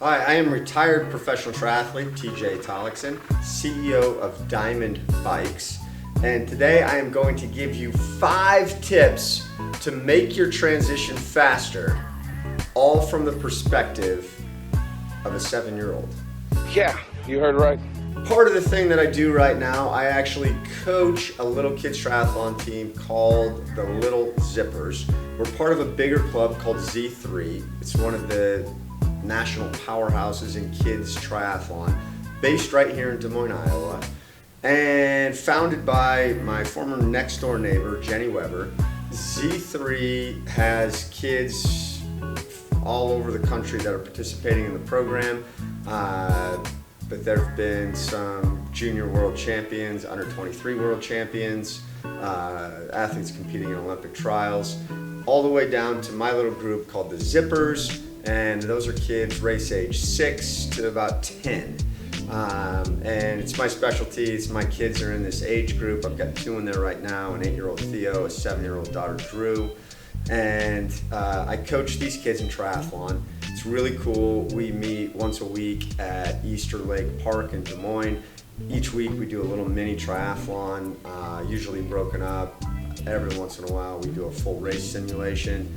Hi, I am retired professional triathlete TJ Tollakson, CEO of Dimond Bikes, and today I am going to give you 5 tips to make your transition faster, all from the perspective of a 7-year-old. Yeah, you heard right. Part of the thing that I do right now, I actually coach a little kids triathlon team called the Little Zippers. We're part of a bigger club called Z3. It's one of the national powerhouses in kids triathlon, based right here in Des Moines, Iowa, and founded by my former next door neighbor, Jenny Weber. Z3 has kids all over the country that are participating in the program, but there have been some junior world champions, under 23 world champions, athletes competing in Olympic trials, all the way down to my little group called the Zippers. And those are kids race age 6 to about 10. And it's my specialty. My kids are in this age group. I've got 2 in there right now, an 8-year-old Theo, a 7-year-old daughter Drew. And I coach these kids in triathlon. It's really cool. We meet once a week at Easter Lake Park in Des Moines. Each week we do a little mini triathlon, usually broken up. Every once in a while we do a full race simulation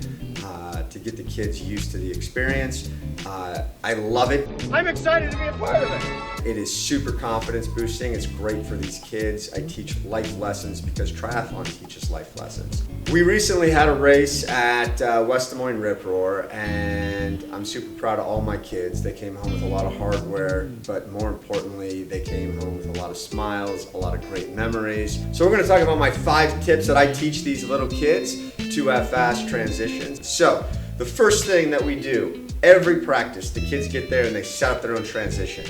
to get the kids used to the experience. I love it. I'm excited to be a part of it. It is super confidence boosting. It's great for these kids. I teach life lessons because triathlon teaches life lessons. We recently had a race at West Des Moines Rip Roar, and I'm super proud of all my kids. They came home with a lot of hardware, but more importantly, they came home with a lot of smiles, a lot of great memories. So we're gonna talk about my 5 tips that I teach these little kids to have fast transitions. So the first thing that we do, every practice, the kids get there and they set up their own transition.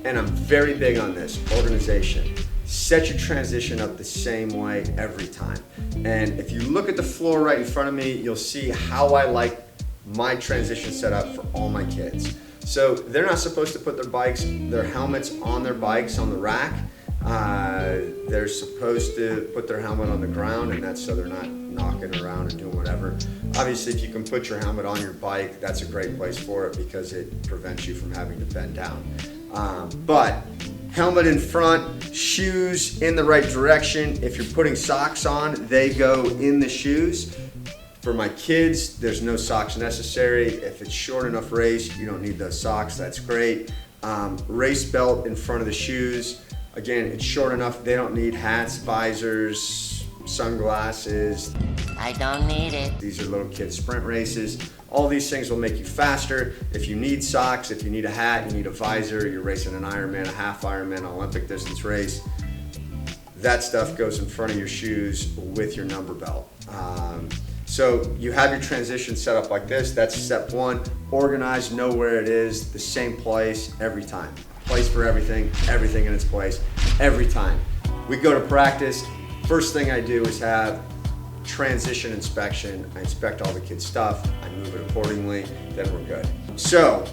And I'm very big on this, organization. Set your transition up the same way every time. And if you look at the floor right in front of me, you'll see how I like my transition set up for all my kids. So they're not supposed to put their helmets on their bikes on the rack. They're supposed to put their helmet on the ground, and that's so they're not knocking around or doing whatever. Obviously, if you can put your helmet on your bike, that's a great place for it because it prevents you from having to bend down. But helmet in front, shoes in the right direction. If you're putting socks on, they go in the shoes. For my kids, there's no socks necessary. If it's short enough race, you don't need those socks, that's great. Race belt in front of the shoes. Again, it's short enough, they don't need hats, visors, sunglasses. I don't need it. These are little kids' sprint races. All these things will make you faster. If you need socks, if you need a hat, you need a visor, you're racing an Ironman, a half Ironman, Olympic distance race, that stuff goes in front of your shoes with your number belt. So you have your transition set up like this. That's step 1. Organize, know where it is, the same place every time. Place for everything, everything in its place, every time. We go to practice, first thing I do is have transition inspection. I inspect all the kids' stuff, I move it accordingly, then we're good. So,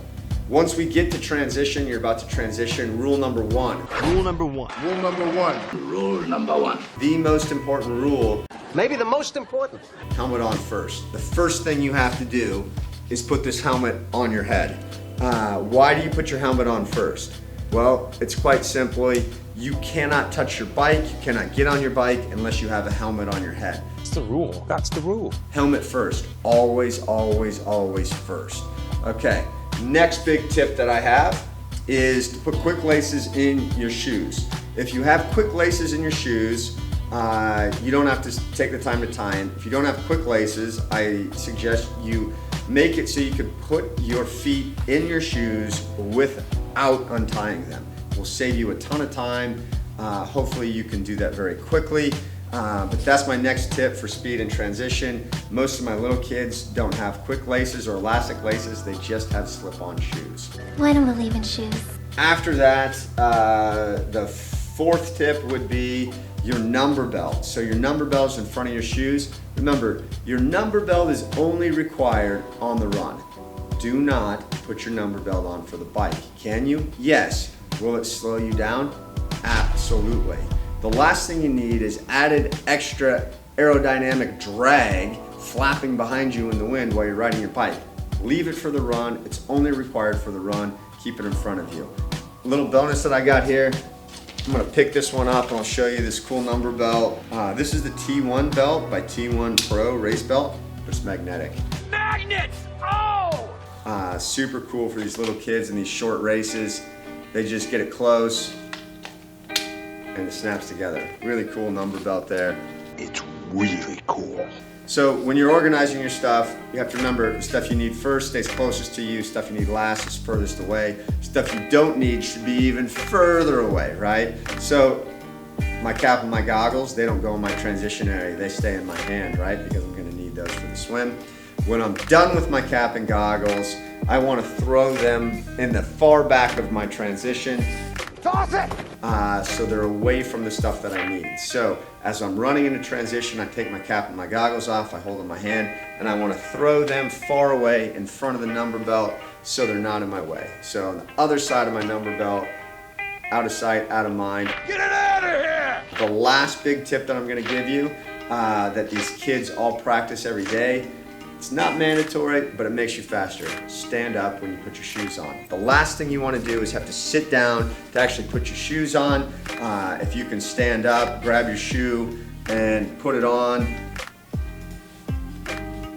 once we get to transition, you're about to transition, rule number 1. Rule number 1. Rule number 1. Rule number 1. The most important rule, Maybe the most important. helmet on first. The first thing you have to do is put this helmet on your head. Why do you put your helmet on first? Well, it's quite simply, you cannot touch your bike, you cannot get on your bike unless you have a helmet on your head. That's the rule. That's the rule. Helmet first, always, always, always first. Okay, next big tip that I have is to put quick laces in your shoes. If you have quick laces in your shoes, you don't have to take the time to tie them. If you don't have quick laces, I suggest you make it so you can put your feet in your shoes without untying them. It will save you a ton of time. Hopefully you can do that very quickly. But that's my next tip for speed and transition. Most of my little kids don't have quick laces or elastic laces, they just have slip-on shoes. Well, I don't believe in shoes. After that, the 4th tip would be your number belt. So your number belt is in front of your shoes. Remember, your number belt is only required on the run. Do not put your number belt on for the bike. Can you? Yes. Will it slow you down? Absolutely. The last thing you need is added extra aerodynamic drag flapping behind you in the wind while you're riding your bike. Leave it for the run. It's only required for the run. keep it in front of you. A little bonus that I got here, I'm gonna pick this one up and I'll show you this cool number belt. This is the T1 belt by T1 Pro race belt. It's magnetic. Magnets! Oh! Super cool for these little kids in these short races. They just get it close and it snaps together. Really cool number belt there. It's really cool. So when you're organizing your stuff, you have to remember the stuff you need first stays closest to you, stuff you need last is furthest away, stuff you don't need should be even further away, right? So my cap and my goggles, they don't go in my transition area, they stay in my hand, right? Because I'm gonna need those for the swim. When I'm done with my cap and goggles, I wanna throw them in the far back of my transition. Toss it! So they're away from the stuff that I need. So as I'm running into transition, I take my cap and my goggles off, I hold in my hand, and I want to throw them far away in front of the number belt so they're not in my way. So on the other side of my number belt, out of sight, out of mind. Get it out of here! The last big tip that I'm going to give you that these kids all practice every day, it's not mandatory, but it makes you faster. Stand up when you put your shoes on. The last thing you want to do is have to sit down to actually put your shoes on. If you can stand up, grab your shoe and put it on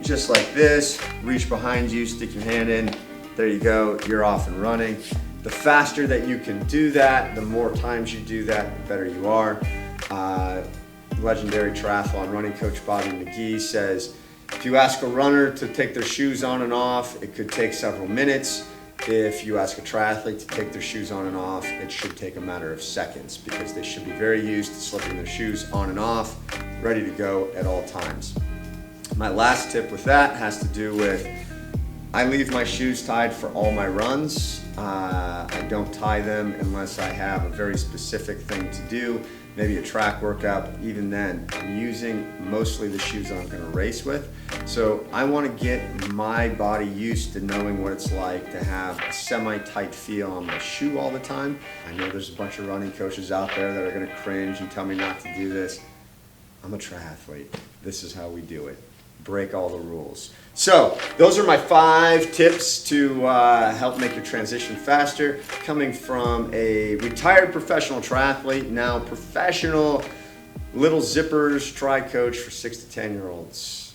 just like this. Reach behind you, stick your hand in. There you go, you're off and running. The faster that you can do that, the more times you do that, the better you are. Legendary triathlon running coach Bobby McGee says, if you ask a runner to take their shoes on and off, it could take several minutes. If you ask a triathlete to take their shoes on and off, it should take a matter of seconds because they should be very used to slipping their shoes on and off, ready to go at all times. My last tip with that has to do with, I leave my shoes tied for all my runs. I don't tie them unless I have a very specific thing to do, maybe a track workout. Even then, I'm using mostly the shoes that I'm gonna race with. So I wanna get my body used to knowing what it's like to have a semi-tight feel on my shoe all the time. I know there's a bunch of running coaches out there that are gonna cringe and tell me not to do this. I'm a triathlete. This is how we do it. Break all the rules. So those are my 5 tips to help make your transition faster, coming from a retired professional triathlete, now professional little zippers tri coach for 6 to 10-year-olds.